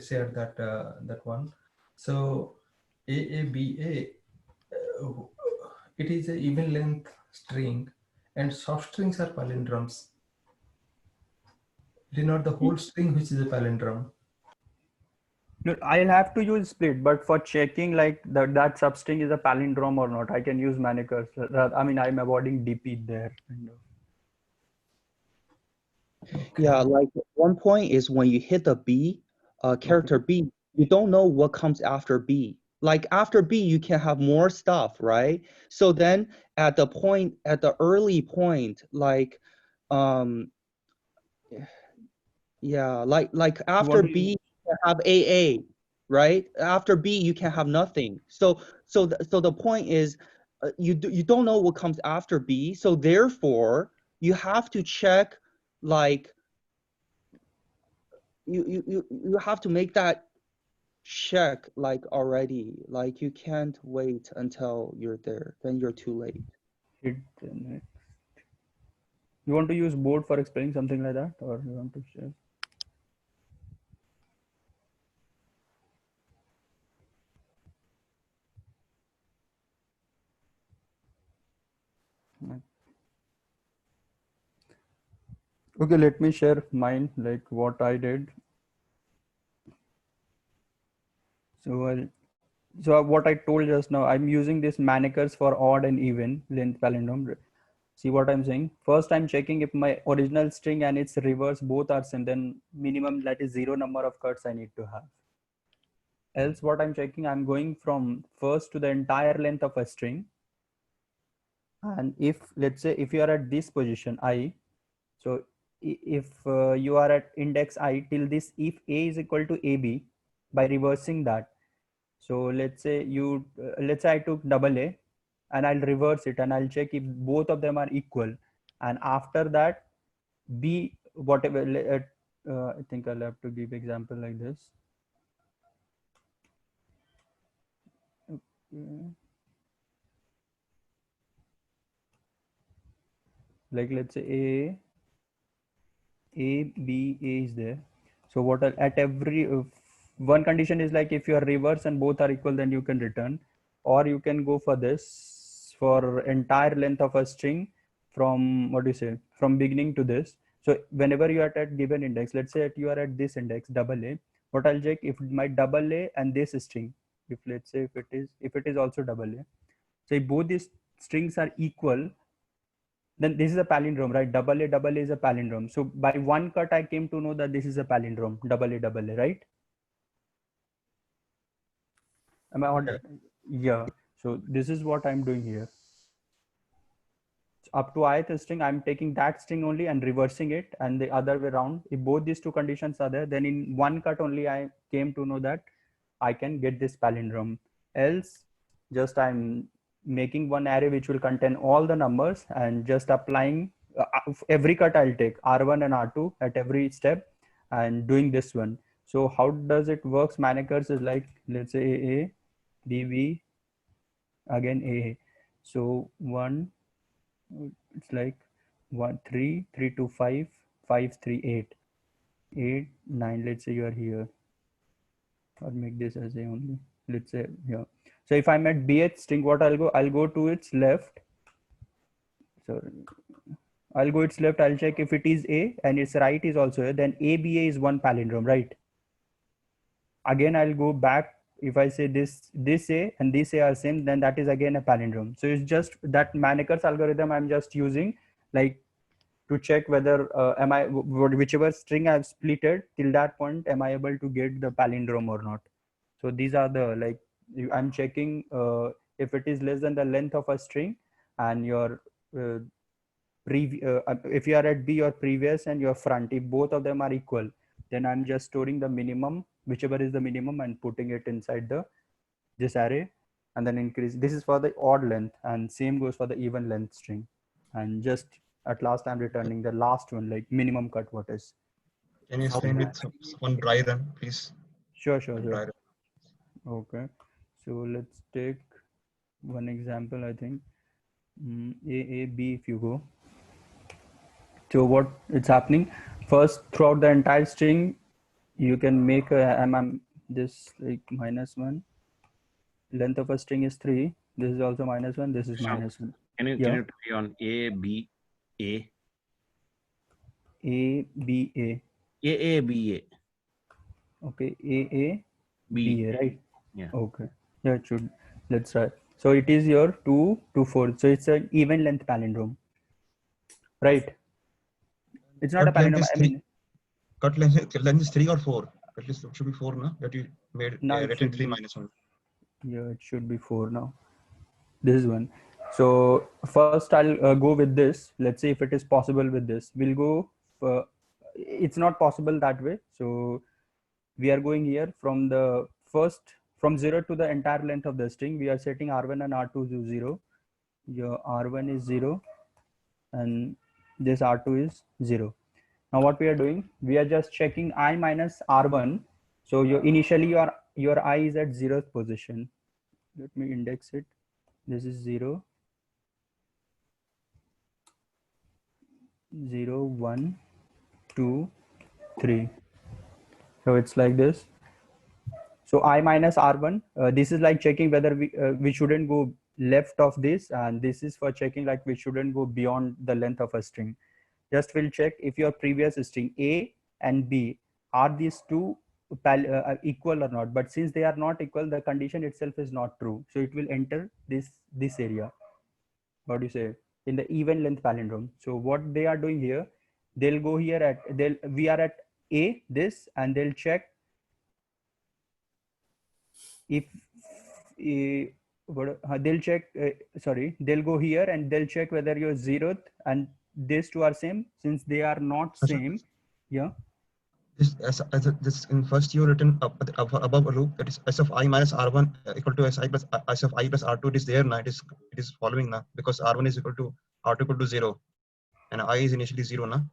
shared that one. So AABA, it is an even length string, and soft strings are palindromes. It is not the whole string which is a palindrome. No, I'll have to use split, but for checking like that substring is a palindrome or not, I can use Mannekers. I mean, I'm avoiding DP there. Kind of. Okay. Yeah, like one point is when you hit the B, character B, you don't know what comes after B. Like after B, you can have more stuff, right? So then at the early point, like, yeah, like after B, you can have AA, right? After B, you can have nothing. So the point is, you don't know what comes after B. So therefore, you have to check like you have to make that check like already. Like you can't wait until you're there. Then you're too late. Hit the next. You want to use board for explaining something like that, or you want to share? Okay, let me share mine, like what I did. So what I told just now, I'm using this Manikers for odd and even length palindrome. See what I'm saying? First, I'm checking if my original string and its reverse both are same, then minimum, that is 0 number of cuts I need to have. Else what I'm checking, I'm going from first to the entire length of a string. And if, let's say, if you are at this position, I, so if you are at index I till this, if A is equal to AB, by reversing that. So let's say let's say I took double A and I'll reverse it and I'll check if both of them are equal. And after that, B, whatever, I think I'll have to give example like this. Okay. Like let's say A, B, A is there. So what at every one condition is like if you are reverse and both are equal, then you can return, or you can go for this for entire length of a string from what do you say, from beginning to this. So whenever you are at given index, let's say you are at this index double A, what I'll check if my double A and this string, if let's say if it is also double A, so if both these strings are equal, then this is a palindrome, right? Double A is a palindrome. So by one cut, I came to know that this is a palindrome, double A, right? Am I on? Yeah. So this is what I'm doing here. Up to ith string, I'm taking that string only and reversing it, and the other way around. If both these two conditions are there, then in one cut only, I came to know that I can get this palindrome. Else, just I'm making one array which will contain all the numbers and just applying every cut I'll take R1 and R2 at every step and doing this one. So how does it works? Manikers is like, let's say AA, BB, again AA. So 1, it's like 1, 3, 3, 2, 5, 5, 3, 8, 8, 9. Let's say you are here. I'll make this as a only. Let's say here. So if I'm at bth string, what I'll go to its left. So I'll go its left. I'll check if it is A and its right is also A. Then ABA is one palindrome, right? Again, I'll go back. If I say this A and this A are same, then that is again a palindrome. So it's just that Manikers algorithm I'm just using, like to check whether whichever string I've splitted till that point, am I able to get the palindrome or not? So these are the, like, I'm checking if it is less than the length of a string and your if you are at B or previous and your front, if both of them are equal, then I'm just storing the minimum, whichever is the minimum, and putting it inside this array, and then increase. This is for the odd length, and same goes for the even length string. And just at last, I'm returning the last one, like minimum cut. What is? Can you explain with one dry run, please? Sure. Okay, so let's take one example. I think AAB. If you go, so what it's happening? First, throughout the entire string, you can make a this like -1. Length of a string is 3. This is also -1. This is -1. Can you try on A B A? A B A. A B A. Okay, A B A, right? Yeah. Okay. Yeah, it should. Let's try. So it is your 2 to 4. So it's an even length palindrome, right? It's not a palindrome. I mean, cut length is 3 or 4. At least it should be 4, no? That you made written 3 -1. Yeah, it should be 4 now. This is one. So first I'll go with this. Let's see if it is possible with this. We'll go. It's not possible that way. So we are going here from the first, from 0 to the entire length of the string. We are setting R1 and R2 to 0. Your R1 is 0 and this R2 is 0. Now what we are doing, we are just checking I minus R1. So initially your I is at 0th position. Let me index it. This is 0, 0, 1, 2, 3. So it's like this. So I minus R1, this is like checking whether we shouldn't go left of this, and this is for checking like we shouldn't go beyond the length of a string. Just will check if your previous string A and B are these two equal or not. But since they are not equal, the condition itself is not true. So it will enter this area. What do you say? In the even length palindrome. So what they are doing here, they'll go here at we are at A this, and they'll check if they'll check they'll go here and they'll check whether your 0th and these two are same. Since they are not same, yeah, this in first you written above a loop, that is s of I minus R1 equal to s of I plus R2. It is there now. It is following now, because R1 is equal to R2 equal to 0 and I is initially 0 now,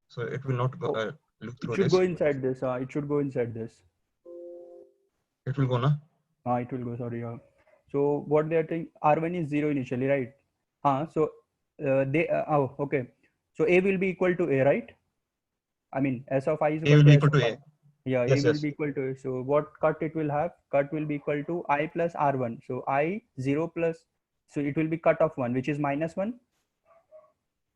so it will not go look through it should this. go inside this. It should go inside this. It will go now. It will go, sorry. So what they are saying, R1 is 0 initially, right? So they okay. So A will be equal to A, right? I mean, S of I is A will be equal to to A. Yeah, Yes, A will yes. be equal to A. So what cut it will have? Cut will be equal to I plus R1. So I 0 plus, so it will be cut of 1, which is minus 1.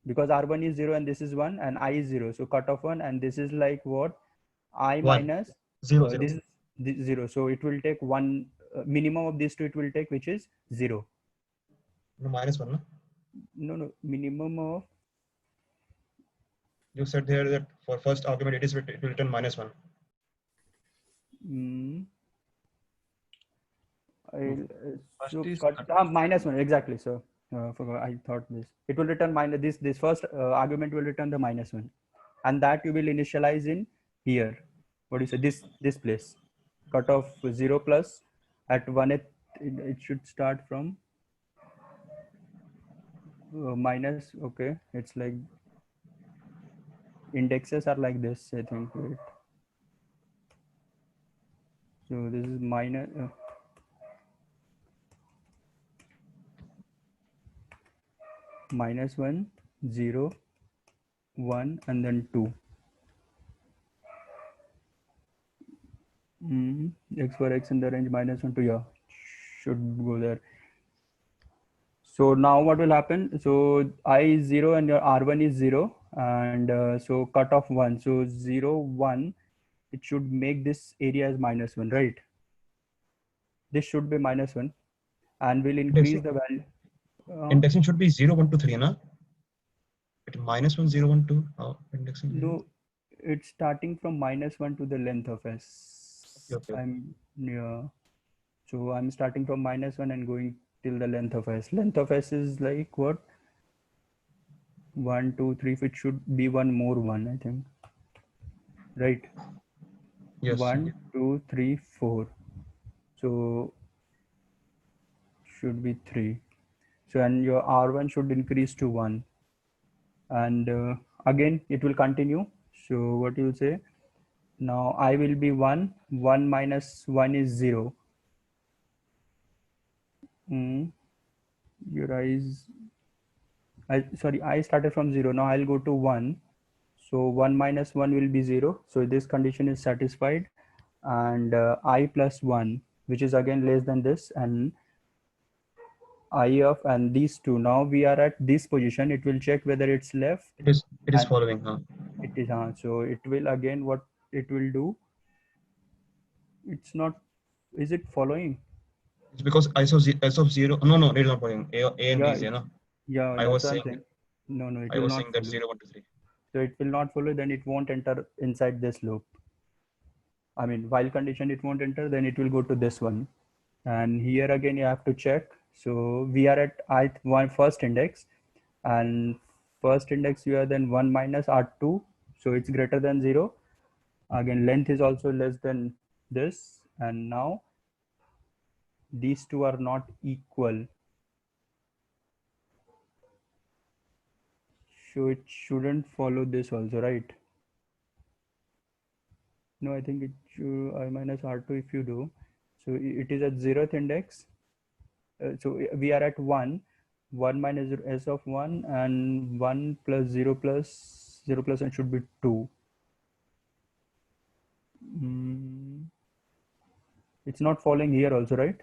Because R1 is 0 and this is 1 and I is 0. So cut off 1, and this is like what? I 1, minus 0, 0. this is 0. So it will take one minimum of these two, it will take, which is 0. No, minus 1, no? No, minimum of. You said there that for first argument it will return minus 1. So cut, minus 1, exactly. So forgot, I thought this. It will return minus this first argument will return the minus 1, and that you will initialize in here. What do you say? This place. Cut off 0 plus at 1. It should start from minus. Okay, it's like indexes are like this, I think. Wait. So this is minus. Minus 1, 0, 1, and then 2. X for X in the range minus 1 to, yeah, should go there. So now what will happen? So I is 0 and your R1 is 0, and so cut off 1. So 0, 1, it should make this area as minus 1, right? This should be minus 1, and will increase the value. Indexing should be 0, 1, 2, 3, no? It minus 1, 0, 1, 2. Indexing. No, it's starting from minus 1 to the length of S. Okay. So I'm starting from minus 1 and going till the length of S. Length of S is like what? 1, 2, 3. It should be one more 1, I think. Right? Yes. 1, 2, 3, 4. So should be 3. So and your R1 should increase to 1. And again, it will continue. So what you say? Now I will be 1. 1 minus 1 is 0. Your eyes. I started from 0. Now I'll go to 1. So 1 minus 1 will be 0. So this condition is satisfied. And I plus 1, which is again less than this, and I of and these two. Now we are at this position. It will check whether it's left. It is following. It is so it will again, what it will do. It's not. Is it following? It's because S of 0. No, it is not following. A and B is there, no? Yeah, I was saying. No, it I will was not saying that follow. 0, 1, 2, 3. So it will not follow. Then it won't enter inside this loop. I mean, while condition it won't enter. Then it will go to this one. And here again you have to check. So we are at first index, and first index you are then 1 minus R2. So it's greater than 0. Again, length is also less than this. And now these two are not equal. So it shouldn't follow this also, right? No, I think it should I minus R2 if you do. So it is at 0th index. So we are at 1. 1 minus s of 1 and 1 plus 0 plus 0 plus n should be 2. It's not falling here also, right?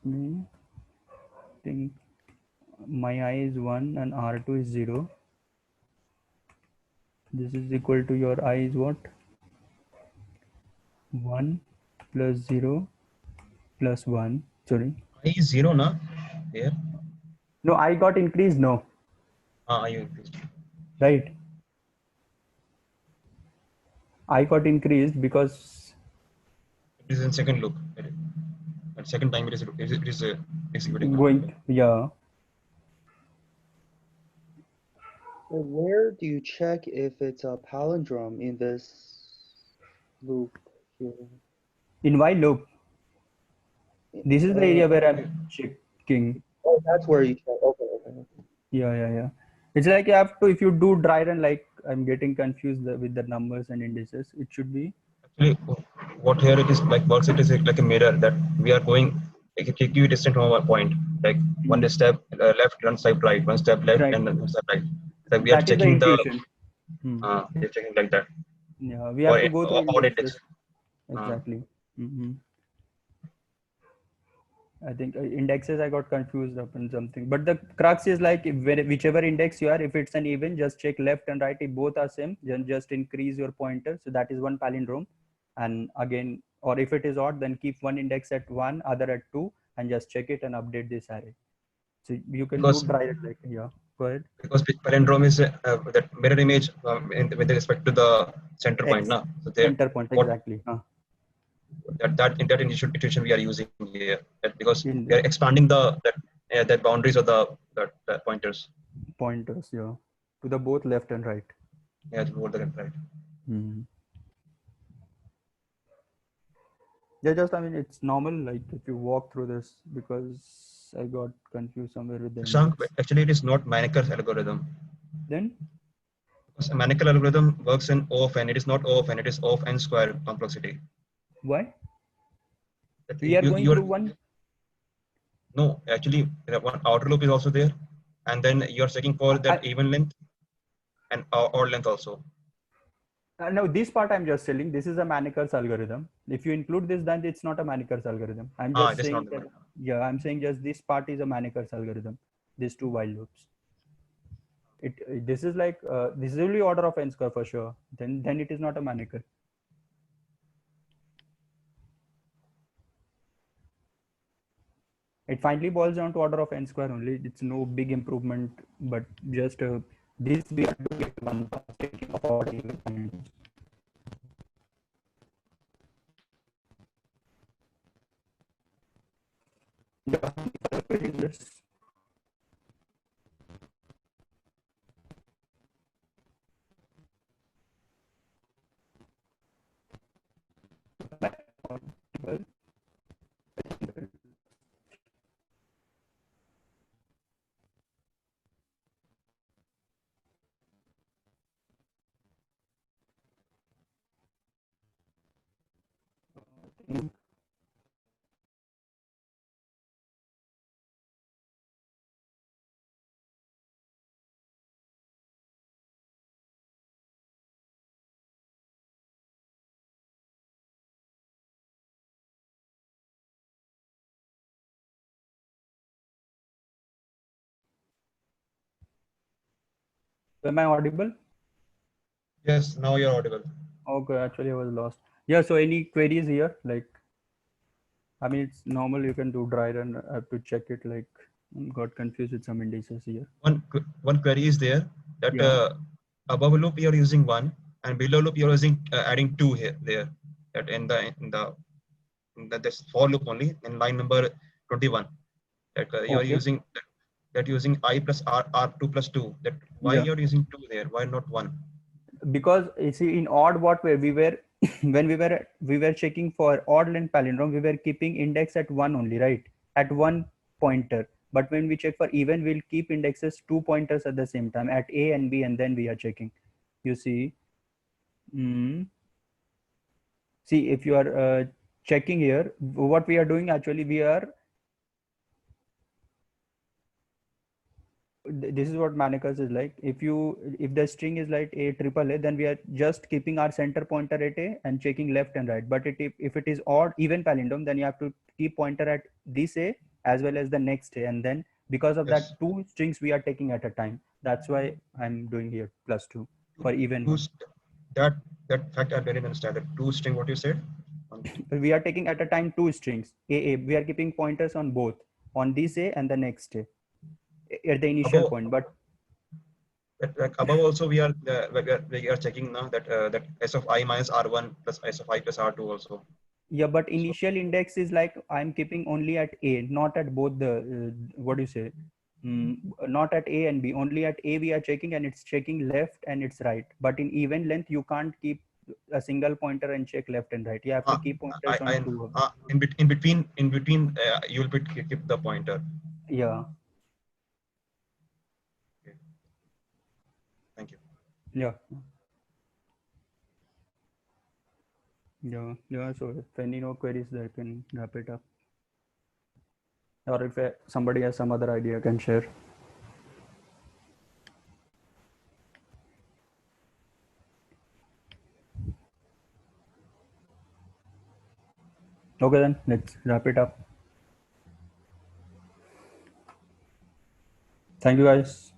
I think my I is 1 and R2 is 0. This is equal to your I is what? 1 plus 0 plus 1. Sorry. I is 0 na here. No, I got increased. No. I increased. Right. I got increased because it is in second loop. At second time it is executing. Going, yeah. So where do you check if it's a palindrome in this loop here? In while loop. This is the area where I'm checking. Oh, that's where you check. Okay. Yeah. It's like you have to, if you do dry run, like I'm getting confused with the numbers and indices. It should be. Actually, what here it is like works, it is like a mirror that we are going equidistant from our point. Like one step left, one step right, one step left, Right. and one step right. Like we are That is the checking intuition. we are checking like that. Yeah, we have to go through indexes. Index. Exactly. I think indexes I got confused up in something, but the crux is like whichever index you are, if it's an even, just check left and right. If both are same, then just increase your pointer. So that is one palindrome. And again, or if it is odd, then keep one index at 1, other at 2, and just check it and update this array. So you can do dry it like, yeah, go ahead. Because palindrome is that mirror image with respect to the center point. Na? So center point, exactly. That in that intuition we are using here, because we are expanding the boundaries of the pointers. Pointers, yeah, to the both left and right. Yeah, to both left and right. Yeah, just I mean it's normal. Like if you walk through this, because I got confused somewhere with the Shank, actually it is not Maneker's algorithm. Then? Because a Maneker algorithm works in O of n. It is not O of n. It is O of n square complexity. Why? We are going through one. No, actually, one outer loop is also there, and then you are checking for that even length and odd length also. No, this part I'm just telling. This is a Maneker's algorithm. If you include this, then it's not a Maneker's algorithm. I'm just saying that. Yeah, I'm saying just this part is a Maneker's algorithm. These two while loops. This is like this is only order of n square for sure. Then it is not a Maneker. It finally boils down to order of n square only. It's no big improvement, but just this we are doing it one taking of odd even. Am I audible? Yes, now you're audible. Okay, actually I was lost. Yeah, so any queries here? Like, I mean, it's normal. You can do dry run. I have to check it. Like, got confused with some indices here. One query is there that above loop you're using 1, and below loop you're using adding 2 here there. That in this for loop only in line number 21. That you're using using I plus R2 plus 2. That why you're using 2 there? Why not 1? Because you see, in odd what way we were when we were checking for odd length palindrome, we were keeping index at 1 only, right? At 1 pointer. But when we check for even, we'll keep indexes 2 pointers at the same time at A and B, and then we are checking. you see, see if you are checking here, what we are doing actually, we are, this is what Manicus is like. If the string is like a triple A, then we are just keeping our center pointer at A and checking left and right. But if it is odd even palindrome, then you have to keep pointer at this A as well as the next A, and then because of Yes. that, 2 strings we are taking at a time. That's why I'm doing here +2 for even one. That fact I didn't understand. That 2 string, what you said? We are taking at a time 2 strings. A. We are keeping pointers on both, on this A and the next A at the initial point. But like above also we are checking now that that s of I minus r1 plus s of I plus r2 also. Yeah, but initial index is like I'm keeping only at A, not at both the what do you say? Not at A and B. Only at A we are checking, and it's checking left and it's right. But in even length, you can't keep a single pointer and check left and right. You have to keep pointers on 2 of them. In between you will keep the pointer. Yeah. Okay. Thank you. Yeah. Yeah. So if any no queries there, can wrap it up. Or if somebody has some other idea, can share. Okay, then let's wrap it up. Thank you, guys.